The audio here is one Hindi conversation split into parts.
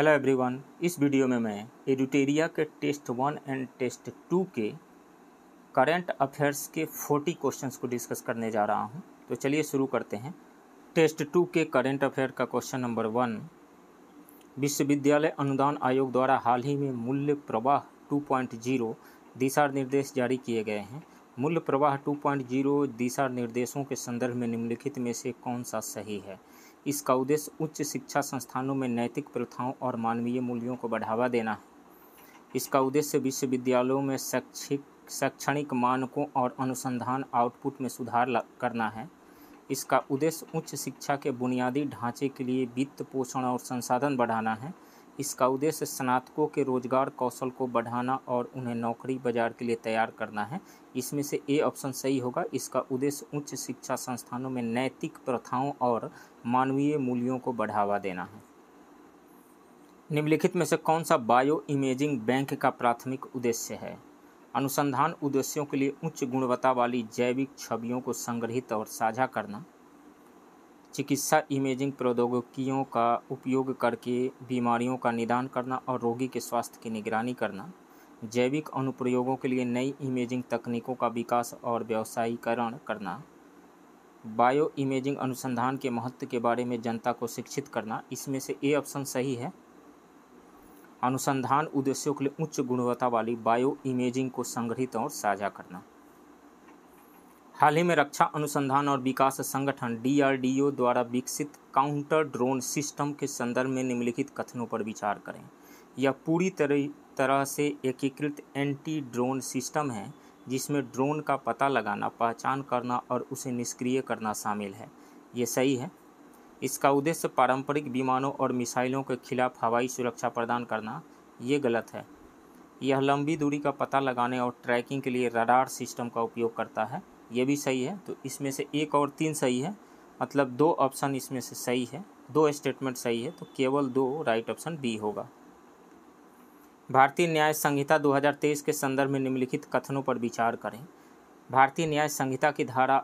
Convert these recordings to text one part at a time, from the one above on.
हेलो एवरीवन, इस वीडियो में मैं एडुटेरिया के टेस्ट 1 एंड टेस्ट 2 के करंट अफेयर्स के 40 क्वेश्चंस को डिस्कस करने जा रहा हूं। तो चलिए शुरू करते हैं। टेस्ट 2 के करंट अफेयर का क्वेश्चन नंबर 1, विश्वविद्यालय अनुदान आयोग द्वारा हाल ही में मूल्य प्रवाह 2.0 दिशा निर्देश जारी किए गए हैं। मूल्य प्रवाह 2.0 दिशा निर्देशों के संदर्भ में निम्नलिखित में से कौन सा सही है? इसका उद्देश्य उच्च शिक्षा संस्थानों में नैतिक प्रथाओं और मानवीय मूल्यों को बढ़ावा देना है। इसका उद्देश्य विश्वविद्यालयों में शैक्षणिक मानकों और अनुसंधान आउटपुट में सुधार करना है। इसका उद्देश्य उच्च शिक्षा के बुनियादी ढांचे के लिए वित्त पोषण और संसाधन बढ़ाना है। इसका उद्देश्य स्नातकों के रोजगार कौशल को बढ़ाना और उन्हें नौकरी बाजार के लिए तैयार करना है। इसमें से ए ऑप्शन सही होगा। इसका उद्देश्य उच्च शिक्षा संस्थानों में नैतिक प्रथाओं और मानवीय मूल्यों को बढ़ावा देना है। निम्नलिखित में से कौन सा बायो इमेजिंग बैंक का प्राथमिक उद्देश्य है? अनुसंधान उद्देश्यों के लिए उच्च गुणवत्ता वाली जैविक छवियों को संग्रहित और साझा करना, चिकित्सा इमेजिंग प्रौद्योगिकियों का उपयोग करके बीमारियों का निदान करना और रोगी के स्वास्थ्य की निगरानी करना, जैविक अनुप्रयोगों के लिए नई इमेजिंग तकनीकों का विकास और व्यावसायीकरण करना, बायो इमेजिंग अनुसंधान के महत्व के बारे में जनता को शिक्षित करना। इसमें से ए ऑप्शन सही है। अनुसंधान उद्देश्यों के लिए उच्च गुणवत्ता वाली बायो इमेजिंग को संग्रहित और साझा करना। हाल ही में रक्षा अनुसंधान और विकास संगठन DRDO द्वारा विकसित काउंटर ड्रोन सिस्टम के संदर्भ में निम्नलिखित कथनों पर विचार करें। यह पूरी तरह से एकीकृत एंटी ड्रोन सिस्टम है जिसमें ड्रोन का पता लगाना, पहचान करना और उसे निष्क्रिय करना शामिल है। ये सही है। इसका उद्देश्य पारंपरिक विमानों और मिसाइलों के खिलाफ हवाई सुरक्षा प्रदान करना। ये गलत है। यह लंबी दूरी का पता लगाने और ट्रैकिंग के लिए रडार सिस्टम का उपयोग करता है। ये भी सही है। तो इसमें से 1 और 3 सही है, मतलब 2 ऑप्शन इसमें से सही है। 2 स्टेटमेंट सही है, तो केवल 2 राइट ऑप्शन बी होगा। भारतीय न्याय संहिता 2023 के संदर्भ में निम्नलिखित कथनों पर विचार करें। भारतीय न्याय संहिता की धारा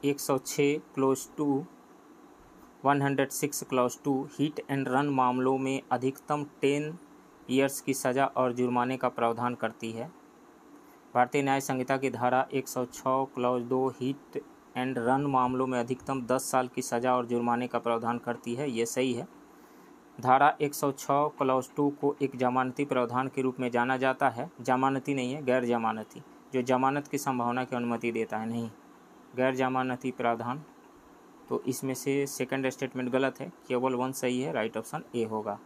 106 close 2 106 clause 2 hit and run मामलों में अधिकतम 10 ईयर्स की सज़ा और जुर्माने का प्रावधान करती है। भारतीय न्याय संहिता की धारा 106 क्लॉज 2 हिट एंड रन मामलों में अधिकतम 10 साल की सज़ा और जुर्माने का प्रावधान करती है। ये सही है। धारा 106 क्लॉज 2 को एक जमानती प्रावधान के रूप में जाना जाता है। जमानती नहीं है, गैर जमानती, जो जमानत की संभावना की अनुमति देता है, नहीं गैर जमानती प्रावधान। तो इसमें से सेकंड स्टेटमेंट गलत है, केवल 1 सही है। राइट ऑप्शन ए होगा।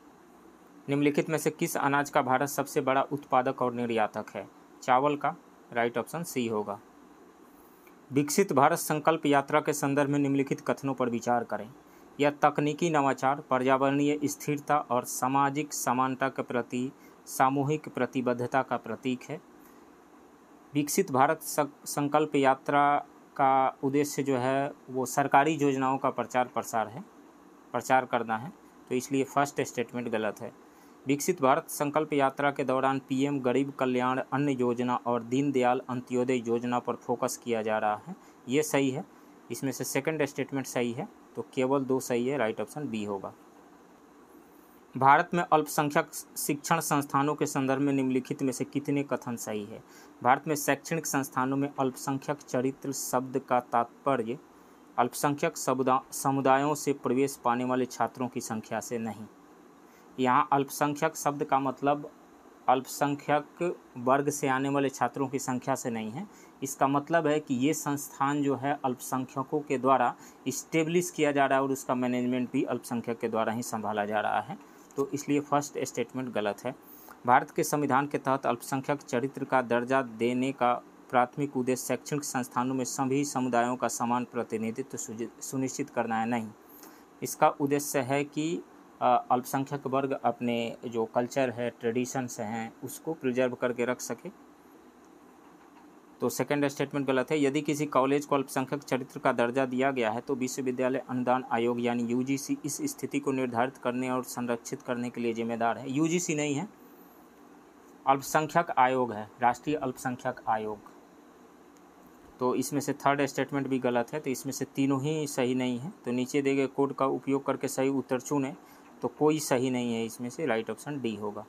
निम्नलिखित में से किस अनाज का भारत सबसे बड़ा उत्पादक और निर्यातक है? चावल का। राइट ऑप्शन सी होगा। विकसित भारत संकल्प यात्रा के संदर्भ में निम्नलिखित कथनों पर विचार करें। यह तकनीकी नवाचार, पर्यावरणीय स्थिरता और सामाजिक समानता के प्रति सामूहिक प्रतिबद्धता का प्रतीक है। विकसित भारत संकल्प यात्रा का उद्देश्य जो है वो सरकारी योजनाओं का प्रचार करना है। तो इसलिए फर्स्ट स्टेटमेंट गलत है। विकसित भारत संकल्प यात्रा के दौरान PM गरीब कल्याण अन्न योजना और दीनदयाल अंत्योदय योजना पर फोकस किया जा रहा है। ये सही है। इसमें से सेकंड स्टेटमेंट सही है, तो केवल 2 सही है। राइट ऑप्शन बी होगा। भारत में अल्पसंख्यक शिक्षण संस्थानों के संदर्भ में निम्नलिखित में से कितने कथन सही है? भारत में शैक्षणिक संस्थानों में अल्पसंख्यक चरित्र शब्द का तात्पर्य अल्पसंख्यक समुदायों से प्रवेश पाने वाले छात्रों की संख्या से नहीं। यहाँ अल्पसंख्यक शब्द का मतलब अल्पसंख्यक वर्ग से आने वाले छात्रों की संख्या से नहीं है। इसका मतलब है कि ये संस्थान जो है अल्पसंख्यकों के द्वारा इस्टेब्लिश किया जा रहा है और उसका मैनेजमेंट भी अल्पसंख्यक के द्वारा ही संभाला जा रहा है। तो इसलिए फर्स्ट स्टेटमेंट गलत है। भारत के संविधान के तहत अल्पसंख्यक चरित्र का दर्जा देने का प्राथमिक उद्देश्य शैक्षणिक संस्थानों में सभी समुदायों का समान प्रतिनिधित्व सुनिश्चित करना है, नहीं। इसका उद्देश्य है कि अल्पसंख्यक वर्ग अपने जो कल्चर है, ट्रेडिशंस हैं, उसको प्रिजर्व करके रख सके। तो सेकंड स्टेटमेंट गलत है। यदि किसी कॉलेज को अल्पसंख्यक चरित्र का दर्जा दिया गया है तो विश्वविद्यालय अनुदान आयोग यानी UGC इस स्थिति को निर्धारित करने और संरक्षित करने के लिए जिम्मेदार है। UGC नहीं है, अल्पसंख्यक आयोग है, राष्ट्रीय अल्पसंख्यक आयोग। तो इसमें से थर्ड स्टेटमेंट भी गलत है। तो इसमें से तीनों ही सही नहीं है। तो नीचे दिए गए कोड का उपयोग करके सही उत्तर चुनें। तो कोई सही नहीं है इसमें से, राइट ऑप्शन डी होगा।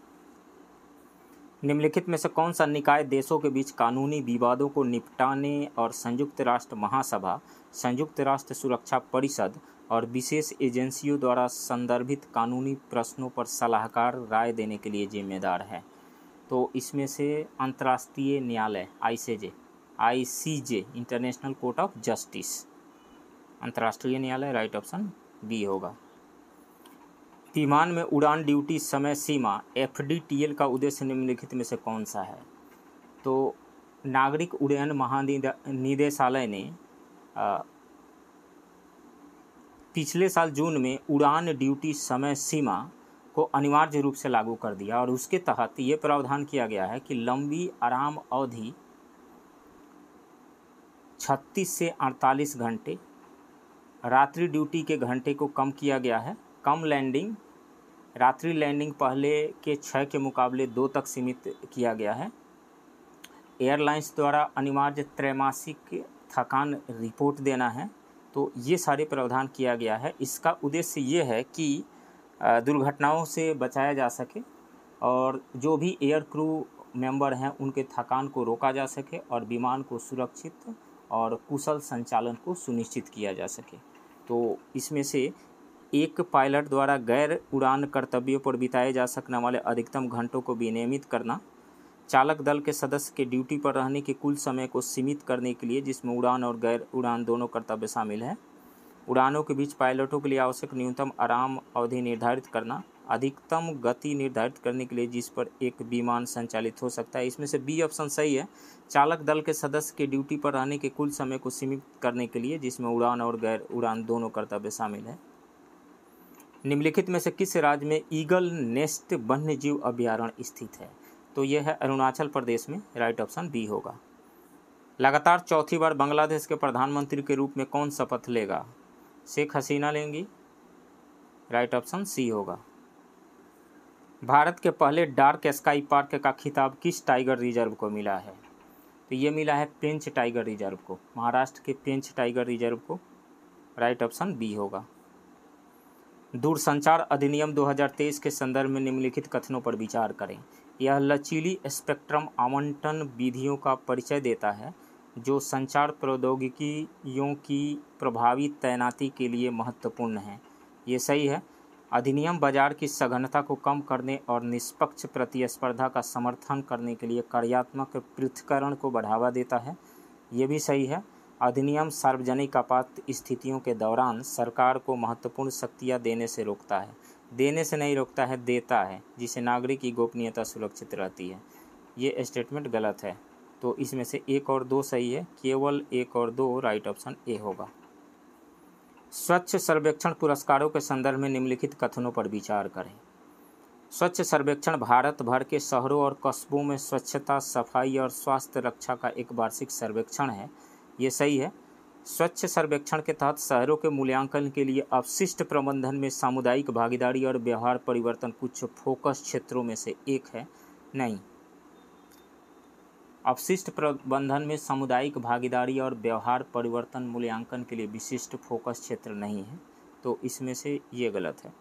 निम्नलिखित में से कौन सा निकाय देशों के बीच कानूनी विवादों को निपटाने और संयुक्त राष्ट्र महासभा, संयुक्त राष्ट्र सुरक्षा परिषद और विशेष एजेंसियों द्वारा संदर्भित कानूनी प्रश्नों पर सलाहकार राय देने के लिए जिम्मेदार है? तो इसमें से अंतर्राष्ट्रीय न्यायालय ICJ, international court of justice, अंतर्राष्ट्रीय न्यायालय, राइट ऑप्शन बी होगा। विमान में उड़ान ड्यूटी समय सीमा एफडीटीएल का उद्देश्य निम्नलिखित में से कौन सा है? तो नागरिक उड्डयन महानिदेशालय ने पिछले साल जून में उड़ान ड्यूटी समय सीमा को अनिवार्य रूप से लागू कर दिया और उसके तहत ये प्रावधान किया गया है कि लंबी आराम अवधि 36 से 48 घंटे, रात्रि ड्यूटी के घंटे को कम किया गया है, कम लैंडिंग, रात्रि लैंडिंग पहले के 6 के मुकाबले 2 तक सीमित किया गया है। एयरलाइंस द्वारा अनिवार्य त्रैमासिक थकान रिपोर्ट देना है। तो ये सारे प्रावधान किया गया है। इसका उद्देश्य ये है कि दुर्घटनाओं से बचाया जा सके और जो भी एयर क्रू मेंबर हैं उनके थकान को रोका जा सके और विमान को सुरक्षित और कुशल संचालन को सुनिश्चित किया जा सके। तो इसमें से एक पायलट द्वारा गैर उड़ान कर्तव्यों पर बिताए जा सकने वाले अधिकतम घंटों को विनियमित करना, चालक दल के सदस्य के ड्यूटी पर रहने के कुल समय को सीमित करने के लिए जिसमें उड़ान और गैर उड़ान दोनों कर्तव्य शामिल हैं, उड़ानों के बीच पायलटों के लिए आवश्यक न्यूनतम आराम अवधि निर्धारित करना, अधिकतम गति निर्धारित करने के लिए जिस पर एक विमान संचालित हो सकता है। इसमें से बी ऑप्शन सही है, चालक दल के सदस्य के ड्यूटी पर रहने के कुल समय को सीमित करने के लिए जिसमें उड़ान और गैर उड़ान दोनों कर्तव्य शामिल है। निम्नलिखित में से किस राज्य में ईगल नेस्ट वन्यजीव अभयारण्य स्थित है? तो यह है अरुणाचल प्रदेश में, राइट ऑप्शन बी होगा। लगातार चौथी बार बांग्लादेश के प्रधानमंत्री के रूप में कौन शपथ लेगा? शेख हसीना लेंगी, राइट ऑप्शन सी होगा। भारत के पहले डार्क स्काई पार्क का खिताब किस टाइगर रिजर्व को मिला है? तो ये मिला है पेंच टाइगर रिजर्व को, महाराष्ट्र के पेंच टाइगर रिजर्व को, राइट ऑप्शन बी होगा। दूरसंचार अधिनियम 2023 के संदर्भ में निम्नलिखित कथनों पर विचार करें। यह लचीली स्पेक्ट्रम आवंटन विधियों का परिचय देता है जो संचार प्रौद्योगिकियों की प्रभावी तैनाती के लिए महत्वपूर्ण है। ये सही है। अधिनियम बाजार की सघनता को कम करने और निष्पक्ष प्रतिस्पर्धा का समर्थन करने के लिए कार्यात्मक पृथक्करण को बढ़ावा देता है। ये भी सही है। अधिनियम सार्वजनिक आपात स्थितियों के दौरान सरकार को महत्वपूर्ण शक्तियाँ देने से रोकता है। देने से नहीं रोकता है, देता है, जिससे नागरिक की गोपनीयता सुरक्षित रहती है। ये स्टेटमेंट गलत है। तो इसमें से 1 और 2 सही है, केवल 1 और 2 राइट ऑप्शन ए होगा। स्वच्छ सर्वेक्षण पुरस्कारों के संदर्भ में निम्नलिखित कथनों पर विचार करें। स्वच्छ सर्वेक्षण भारत भर के शहरों और कस्बों में स्वच्छता, सफाई और स्वास्थ्य रक्षा का एक वार्षिक सर्वेक्षण है। ये सही है। स्वच्छ सर्वेक्षण के तहत शहरों के मूल्यांकन के लिए अपशिष्ट प्रबंधन में सामुदायिक भागीदारी और व्यवहार परिवर्तन कुछ फोकस क्षेत्रों में से एक है। नहीं, अपशिष्ट प्रबंधन में सामुदायिक भागीदारी और व्यवहार परिवर्तन मूल्यांकन के लिए विशिष्ट फोकस क्षेत्र नहीं है। तो इसमें से ये गलत है।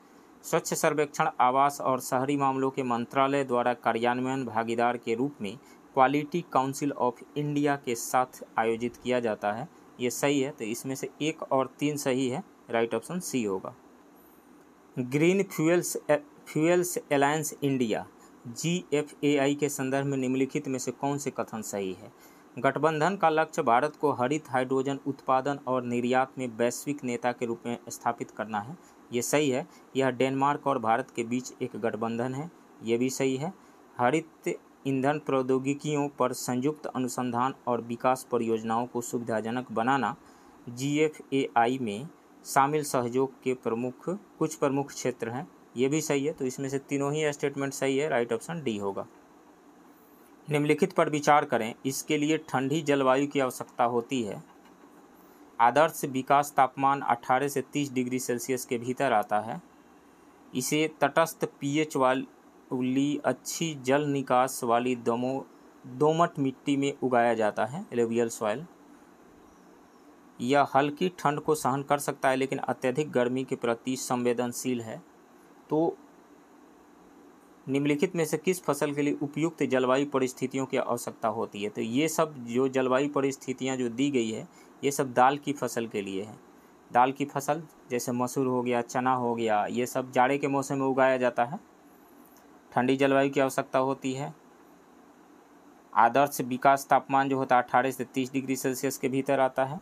स्वच्छ सर्वेक्षण आवास और शहरी मामलों के मंत्रालय द्वारा कार्यान्वयन भागीदार के रूप में क्वालिटी काउंसिल ऑफ इंडिया के साथ आयोजित किया जाता है। ये सही है। तो इसमें से 1 और 3 सही है, राइट ऑप्शन सी होगा। Green fuels alliance India GFAI के संदर्भ में निम्नलिखित में से कौन से कथन सही है? गठबंधन का लक्ष्य भारत को हरित हाइड्रोजन उत्पादन और निर्यात में वैश्विक नेता के रूप में स्थापित करना है। ये सही है। यह डेनमार्क और भारत के बीच एक गठबंधन है। ये भी सही है। हरित ईंधन प्रौद्योगिकियों पर संयुक्त अनुसंधान और विकास परियोजनाओं को सुविधाजनक बनाना GFAI में शामिल सहयोग के कुछ प्रमुख क्षेत्र हैं। ये भी सही है। तो इसमें से तीनों ही स्टेटमेंट सही है, राइट ऑप्शन डी होगा। निम्नलिखित पर विचार करें। इसके लिए ठंडी जलवायु की आवश्यकता होती है। आदर्श विकास तापमान 18 से 30 डिग्री सेल्सियस के भीतर आता है। इसे तटस्थ pH वाली अच्छी जल निकास वाली दोमट मिट्टी में उगाया जाता है, एलुवियल सॉइल। यह हल्की ठंड को सहन कर सकता है लेकिन अत्यधिक गर्मी के प्रति संवेदनशील है। तो निम्नलिखित में से किस फसल के लिए उपयुक्त जलवायु परिस्थितियों की आवश्यकता होती है? तो ये सब जो जलवायु परिस्थितियाँ जो दी गई है ये सब दाल की फसल के लिए है। दाल की फसल जैसे मसूर हो गया, चना हो गया, ये सब जाड़े के मौसम में उगाया जाता है। ठंडी जलवायु की आवश्यकता होती है। आदर्श विकास तापमान जो होता है 18 से 30 डिग्री सेल्सियस के भीतर आता है।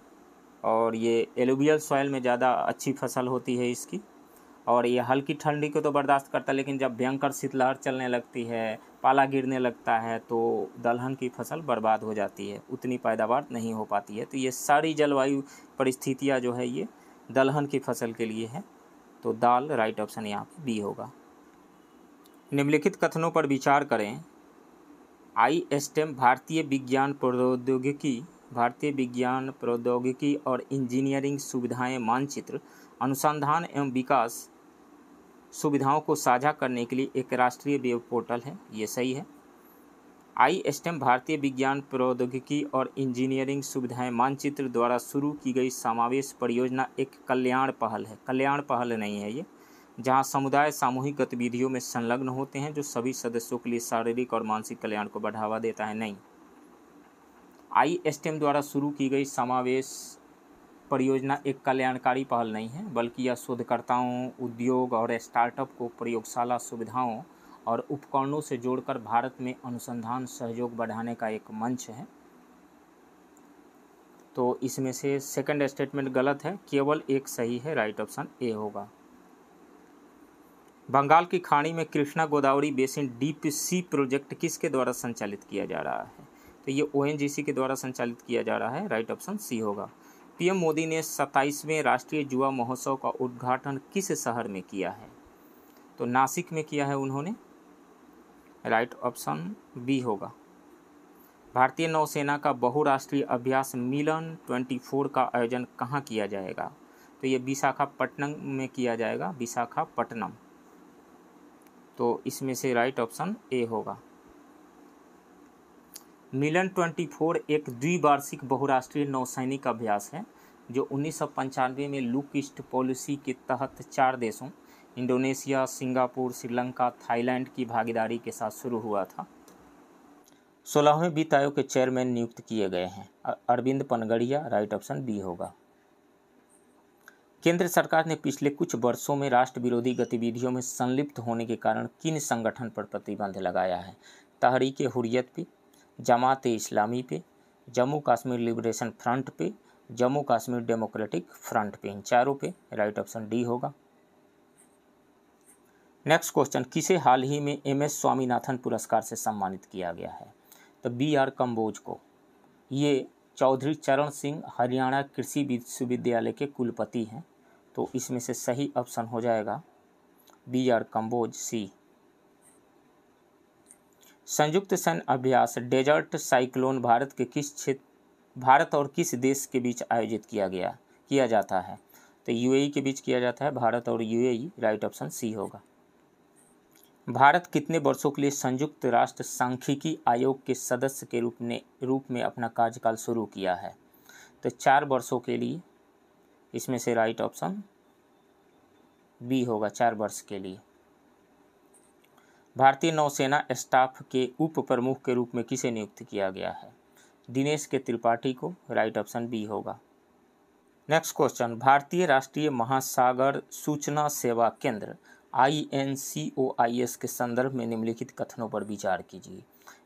और ये एलुवियल सॉइल में ज़्यादा अच्छी फसल होती है इसकी। और ये हल्की ठंडी को तो बर्दाश्त करता है, लेकिन जब भयंकर शीतलहर चलने लगती है, पाला गिरने लगता है, तो दलहन की फसल बर्बाद हो जाती है, उतनी पैदावार नहीं हो पाती है। तो ये सारी जलवायु परिस्थितियाँ जो है ये दलहन की फसल के लिए है। तो दाल राइट ऑप्शन यहाँ पे बी होगा। निम्नलिखित कथनों पर विचार करें। ISTEM भारतीय विज्ञान प्रौद्योगिकी और इंजीनियरिंग सुविधाएं मानचित्र अनुसंधान एवं विकास सुविधाओं को साझा करने के लिए एक राष्ट्रीय वेब पोर्टल है। ये सही है। ISTEM भारतीय विज्ञान प्रौद्योगिकी और इंजीनियरिंग सुविधाएं मानचित्र द्वारा शुरू की गई समावेश परियोजना एक कल्याण पहल है। कल्याण पहल नहीं है ये, जहां समुदाय सामूहिक गतिविधियों में संलग्न होते हैं जो सभी सदस्यों के लिए शारीरिक और मानसिक कल्याण को बढ़ावा देता है। नहीं, ISTEM द्वारा शुरू की गई समावेश परियोजना एक कल्याणकारी पहल नहीं है, बल्कि यह शोधकर्ताओं, उद्योग और स्टार्टअप को प्रयोगशाला सुविधाओं और उपकरणों से जोड़कर भारत में अनुसंधान सहयोग बढ़ाने का एक मंच है। तो इसमें से सेकंड स्टेटमेंट गलत है, केवल एक सही है, राइट ऑप्शन ए होगा। बंगाल की खाड़ी में Krishna Godavari basin deep sea project किसके द्वारा संचालित किया जा रहा है? तो ये ONGC के द्वारा संचालित किया जा रहा है, राइट ऑप्शन सी होगा। PM मोदी ने 27वें राष्ट्रीय युवा महोत्सव का उद्घाटन किस शहर में किया है? तो नासिक में किया है उन्होंने, राइट ऑप्शन बी होगा। भारतीय नौसेना का बहुराष्ट्रीय अभ्यास मिलन 24 का आयोजन कहाँ किया जाएगा? तो ये विशाखापट्टनम में किया जाएगा, विशाखापट्टनम। तो इसमें से राइट ऑप्शन ए होगा। मिलन 24 एक द्विवार्षिक बहुराष्ट्रीय नौसैनिक अभ्यास है जो 1995 में लुक ईस्ट पॉलिसी के तहत 4 देशों इंडोनेशिया, सिंगापुर, श्रीलंका, थाईलैंड की भागीदारी के साथ शुरू हुआ था। 16वें वित्त आयोग के चेयरमैन नियुक्त किए गए हैं Arvind Panagariya, right option B होगा। केंद्र सरकार ने पिछले कुछ वर्षों में राष्ट्र विरोधी गतिविधियों में संलिप्त होने के कारण किन संगठन पर प्रतिबंध लगाया है? तहरीक हुर्रियत पे, जमात इस्लामी पे, जम्मू कश्मीर लिबरेशन फ्रंट पे, जम्मू कश्मीर डेमोक्रेटिक फ्रंट पे, इन चारों पे, राइट ऑप्शन डी होगा। नेक्स्ट क्वेश्चन, किसे हाल ही में MS स्वामीनाथन पुरस्कार से सम्मानित किया गया है? तो BR कंबोज को। ये चौधरी चरण सिंह हरियाणा कृषि विश्वविद्यालय के कुलपति हैं। तो इसमें से सही ऑप्शन हो जाएगा BR कंबोज सी। संयुक्त सैन्य अभ्यास डेजर्ट साइक्लोन भारत और किस देश के बीच आयोजित किया जाता है? तो UAE के बीच किया जाता है, भारत और UAE, राइट ऑप्शन सी होगा। भारत कितने वर्षों के लिए संयुक्त राष्ट्र सांख्यिकी आयोग के सदस्य के रूप में अपना कार्यकाल शुरू किया है? तो 4 वर्षों के लिए, इसमें से राइट ऑप्शन बी होगा, 4 वर्ष के लिए। भारतीय नौसेना स्टाफ के उप प्रमुख के रूप में किसे नियुक्त किया गया है? दिनेश के त्रिपाठी को, राइट ऑप्शन बी होगा। नेक्स्ट क्वेश्चन, भारतीय राष्ट्रीय महासागर सूचना सेवा केंद्र INCOIS के संदर्भ में निम्नलिखित कथनों पर विचार कीजिए।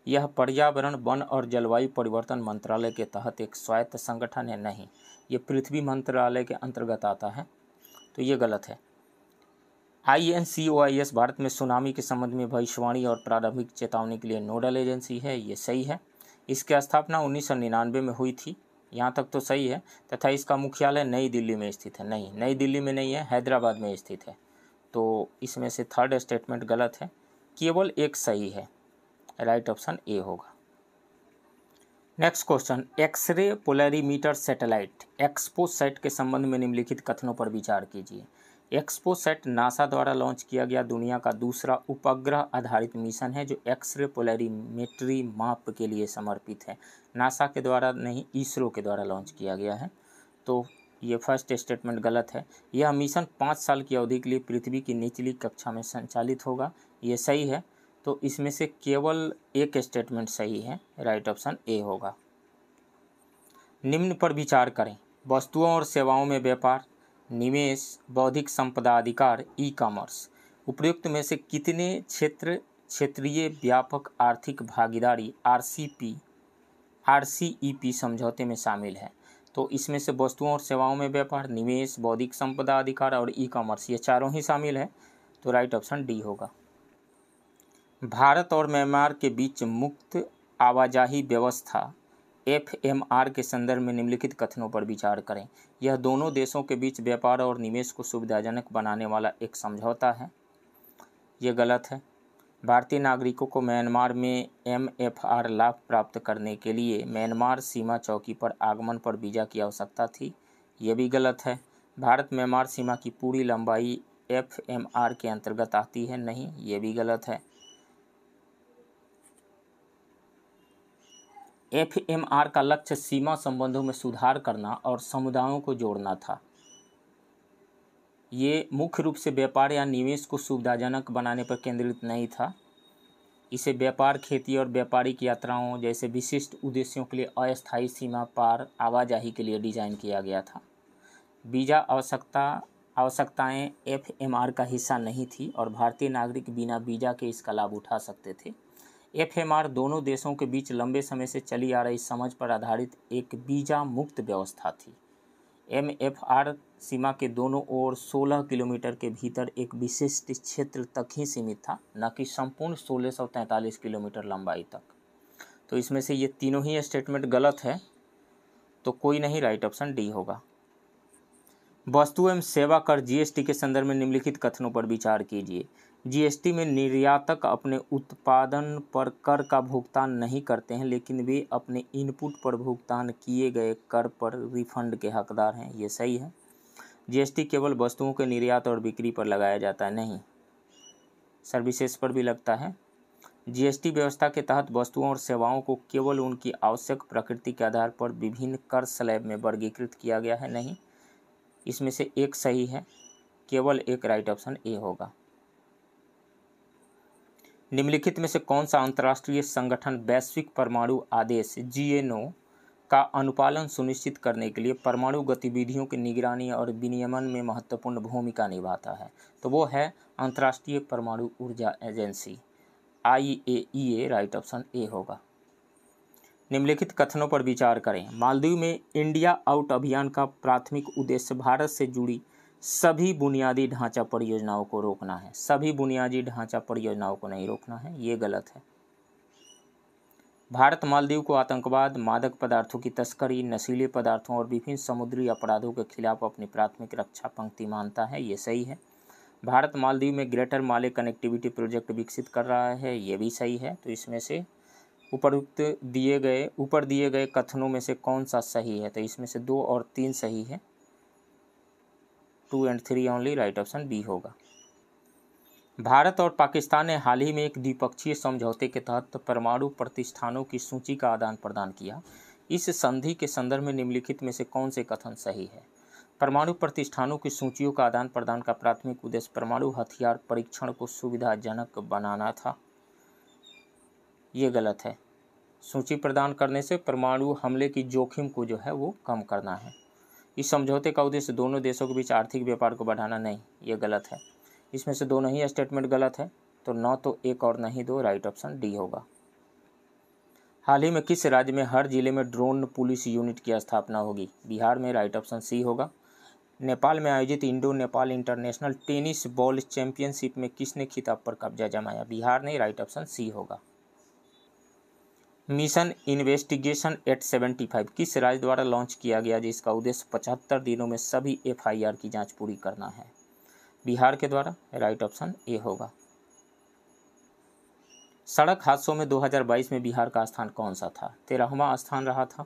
यह पर्यावरण, वन और जलवायु परिवर्तन मंत्रालय के तहत एक स्वायत्त संगठन है। नहीं, ये पृथ्वी मंत्रालय के अंतर्गत आता है, तो ये गलत है। INCOIS भारत में सुनामी के संबंध में भविष्यवाणी और प्रारंभिक चेतावनी के लिए नोडल एजेंसी है, ये सही है। इसकी स्थापना 1999 में हुई थी, यहाँ तक तो सही है, तथा इसका मुख्यालय नई दिल्ली में स्थित है। नहीं, नई दिल्ली में नहीं है, हैदराबाद में स्थित है। तो इसमें से थर्ड स्टेटमेंट गलत है, केवल एक सही है, राइट ऑप्शन ए होगा। Next question, x-ray polarimeter satellite XPoSat के संबंध में निम्नलिखित कथनों पर विचार कीजिए। एक्सपोसैट नासा द्वारा लॉन्च किया गया दुनिया का दूसरा उपग्रह आधारित मिशन है जो एक्सरे पोलरीमेट्री माप के लिए समर्पित है। नासा के द्वारा नहीं, इसरो के द्वारा लॉन्च किया गया है। तो ये फर्स्ट स्टेटमेंट गलत है। यह मिशन 5 साल की अवधि के लिए पृथ्वी की निचली कक्षा में संचालित होगा, ये सही है। तो इसमें से केवल एक स्टेटमेंट सही है, राइट ऑप्शन ए होगा। निम्न पर विचार करें, वस्तुओं और सेवाओं में व्यापार, निवेश, बौद्धिक संपदा अधिकार, ई कॉमर्स। उपयुक्त में से कितने क्षेत्रीय व्यापक आर्थिक भागीदारी RCEP समझौते में शामिल है? तो इसमें से वस्तुओं और सेवाओं में व्यापार, निवेश, बौद्धिक संपदा अधिकार और ई कॉमर्स, ये चारों ही शामिल है। तो राइट ऑप्शन डी होगा। भारत और म्यांमार के बीच मुक्त आवाजाही व्यवस्था FMR के संदर्भ में निम्नलिखित कथनों पर विचार करें। यह दोनों देशों के बीच व्यापार और निवेश को सुविधाजनक बनाने वाला एक समझौता है, ये गलत है। भारतीय नागरिकों को म्यांमार में MFR लाभ प्राप्त करने के लिए म्यांमार सीमा चौकी पर आगमन पर वीज़ा की आवश्यकता थी, ये भी गलत है। भारत म्यांमार सीमा की पूरी लंबाई FMR के अंतर्गत आती है, नहीं, ये भी गलत है। FMR का लक्ष्य सीमा संबंधों में सुधार करना और समुदायों को जोड़ना था। ये मुख्य रूप से व्यापार या निवेश को सुविधाजनक बनाने पर केंद्रित नहीं था। इसे व्यापार, खेती और व्यापारिक यात्राओं जैसे विशिष्ट उद्देश्यों के लिए अस्थायी सीमा पार आवाजाही के लिए डिज़ाइन किया गया था। वीज़ा आवश्यकताएं FMR का हिस्सा नहीं थी और भारतीय नागरिक बिना वीज़ा के इसका लाभ उठा सकते थे। FMR दोनों देशों के बीच लंबे समय से चली आ रही समझ पर आधारित एक वीज़ा मुक्त व्यवस्था थी। MFR सीमा के दोनों ओर 16 किलोमीटर के भीतर एक विशिष्ट क्षेत्र तक ही सीमित था, न कि संपूर्ण 1643 किलोमीटर लंबाई तक। तो इसमें से ये तीनों ही स्टेटमेंट गलत है, तो कोई नहीं, राइट ऑप्शन डी होगा। वस्तु एवं सेवा कर GST के संदर्भ में निम्नलिखित कथनों पर विचार कीजिए। GST में निर्यातक अपने उत्पादन पर कर का भुगतान नहीं करते हैं, लेकिन वे अपने इनपुट पर भुगतान किए गए कर पर रिफंड के हकदार हैं, ये सही है। GST केवल वस्तुओं के निर्यात और बिक्री पर लगाया जाता है, नहीं, सर्विसेज पर भी लगता है। GST व्यवस्था के तहत वस्तुओं और सेवाओं को केवल उनकी आवश्यक प्रकृति के आधार पर विभिन्न कर स्लैब में वर्गीकृत किया गया है, नहीं, इसमें से एक सही है, केवल एक, राइट ऑप्शन ए होगा। निम्नलिखित में से कौन सा अंतर्राष्ट्रीय संगठन वैश्विक परमाणु आदेश GNO का अनुपालन सुनिश्चित करने के लिए परमाणु गतिविधियों की निगरानी और विनियमन में महत्वपूर्ण भूमिका निभाता है? तो वो है अंतर्राष्ट्रीय परमाणु ऊर्जा agency IAEA, right option A होगा। निम्नलिखित कथनों पर विचार करें। मालदीव में इंडिया आउट अभियान का प्राथमिक उद्देश्य भारत से जुड़ी सभी बुनियादी ढांचा परियोजनाओं को रोकना है। सभी बुनियादी ढांचा परियोजनाओं को नहीं रोकना है, ये गलत है। भारत मालदीव को आतंकवाद, मादक पदार्थों की तस्करी, नशीले पदार्थों और विभिन्न समुद्री अपराधों के खिलाफ अपनी प्राथमिक रक्षा पंक्ति मानता है, ये सही है। भारत मालदीव में ग्रेटर माले कनेक्टिविटी प्रोजेक्ट विकसित कर रहा है, ये भी सही है। तो इसमें से ऊपर दिए गए कथनों में से कौन सा सही है? तो इसमें से 2 और 3 सही है, 2 and 3 only, right option B होगा। भारत और पाकिस्तान ने हाल ही में एक द्विपक्षीय समझौते के तहत परमाणु प्रतिष्ठानों की सूची का आदान प्रदान किया। इस संधि के संदर्भ में निम्नलिखित में से कौन से कथन सही है? परमाणु प्रतिष्ठानों की सूचियों का आदान प्रदान का प्राथमिक उद्देश्य परमाणु हथियार परीक्षण को सुविधाजनक बनाना था, ये गलत है। सूची प्रदान करने से परमाणु हमले की जोखिम को जो है वो कम करना है। इस समझौते का उद्देश्य दोनों देशों के बीच आर्थिक व्यापार को बढ़ाना, नहीं, ये गलत है। इसमें से दोनों ही स्टेटमेंट गलत है, तो न तो एक और नहीं दो, राइट ऑप्शन डी होगा। हाल ही में किस राज्य में हर जिले में ड्रोन पुलिस यूनिट की स्थापना होगी? बिहार में, राइट ऑप्शन सी होगा। नेपाल में आयोजित Indo Nepal international tennis ball championship में किसने खिताब पर कब्जा जमाया? बिहार ने, राइट ऑप्शन सी होगा। मिशन इन्वेस्टिगेशन 875 किस राज्य द्वारा लॉन्च किया गया, जिसका उद्देश्य 75 दिनों में सभी FIR की जांच पूरी करना है? बिहार के द्वारा, राइट ऑप्शन ए होगा। सड़क हादसों में 2022 में बिहार का स्थान कौन सा था? 13वां स्थान रहा था,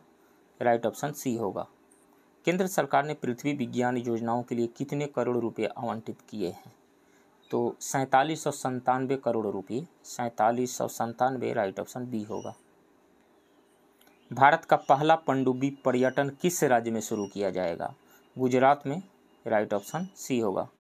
राइट ऑप्शन सी होगा। केंद्र सरकार ने पृथ्वी विज्ञान योजनाओं के लिए कितने करोड़ रुपए आवंटित किए हैं? तो 4797 करोड़ रुपये, 4797, राइट ऑप्शन बी होगा। भारत का पहला पनडुब्बी पर्यटन किस राज्य में शुरू किया जाएगा? गुजरात में राइट ऑप्शन सी होगा।